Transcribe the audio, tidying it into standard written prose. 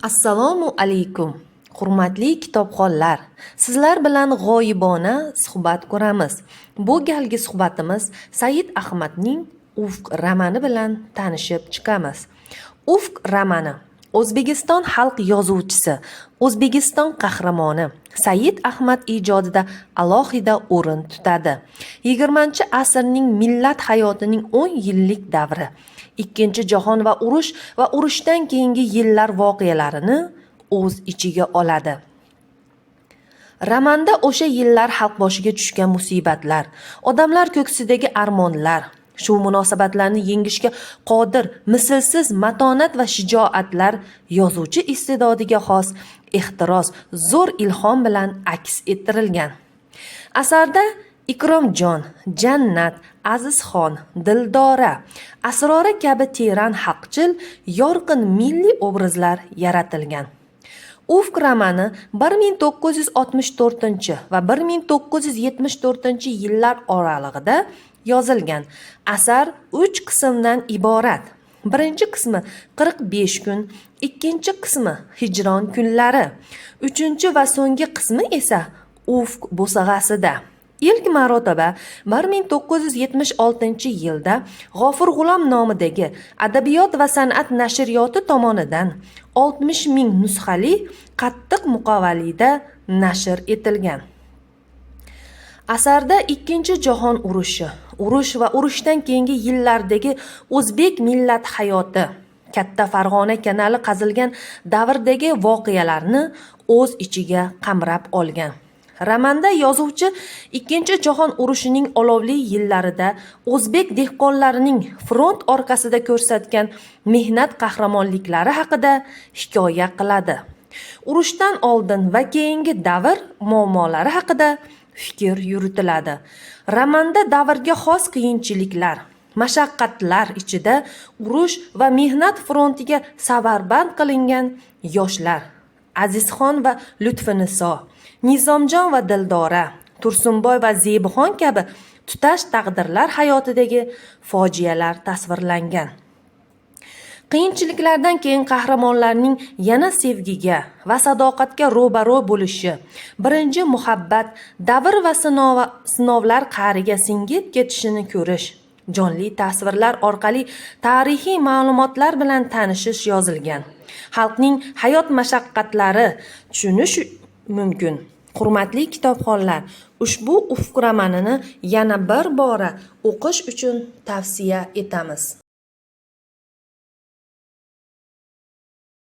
Assalomu alaykum. Hurmatli kitobxonlar, sizlar bilan g'oyibona suhbat ko'ramiz. Bu galgi suhbatimiz Said Ahmadning Ufq romani bilan tanishib chiqamiz. Ufq romani O'zbekiston xalq yozuvchisi, O'zbekiston qahramoni Said Ahmad ijodida alohida o'rin tutadi. 20-asrning millat hayotining 10 yillik davri, Ikkinchi jahon va urushdan keyingi yillar voqealarini o'z ichiga oladi. Romanda o'sha yillar xalq boshiga tushgan musibatlar, odamlar ko'ksidagi armonlar, shu munosabatlarni yengishga qodir mislsiz matonat va shijoatlar yozuvchi iste'dodiga xos ehtiros, zo'r ilhom bilan aks ettirilgan. Asarda Ikromjon, Jannat, Azizxon, Dildora, Asrora kabi teran haqchil, yorqin milliy obrazlar yaratilgan. Ufq romani 1964 va 1974 yillar oralig'ida yozilgan. Asar 3 qismdan iborat. Birinchi qismi 45 kun, ikkinchi qismi hijron kunlari, uchinchi va so'nggi qismi esa Ufq bo'sag'asida. İlk marotaba 1976 yilda G'ofur G'ulom nomidagi Adabiyot va san'at nashriyoti tomonidan 60 ming nusxali qattiq muqovalida nashr etilgan. Asarda Ikkinchi jahon urushi, urush va urushdan keyingi yillardagi o'zbek millat hayoti, Katta Farg'ona kanali qazilgan davrdagi voqealarni o'z ichiga qamrab olgan. Romanda yozuvchi Ikkinchi jahon urushining olovli yillarida o'zbek dehqonlarining front orqasida ko'rsatgan mehnat qahramonliklari haqida hikoya qiladi. Urushdan oldin va keyingi davr muammolari haqida fikr yuritiladi. Romanda davrga xos qiyinchiliklar, mashaqqatlar ichida urush va mehnat frontiga sabarband qilingan yoshlar, Azizxon va Lutfiniso, Nizomjon va Dildora, Tursunboy va Zeybixon kabi tutash taqdirlar hayotidagi fojialar tasvirlangan. Qiyinchiliklardan keyin qahramonlarning yana sevgiga va sadoqatga ro'baro bo'lishi, birinchi muhabbat, davr va sinovlar qa'riga singib ketishini ko'rish, jonli tasvirlar orqali tarixiy ma'lumotlar bilan tanishish yozilgan. Xalqning hayot mashaqqatlari tushunish mumkin. Hurmatli kitobxonlar, ushbu Ufq romanini yana bir bora o'qish uchun tavsiya etamiz.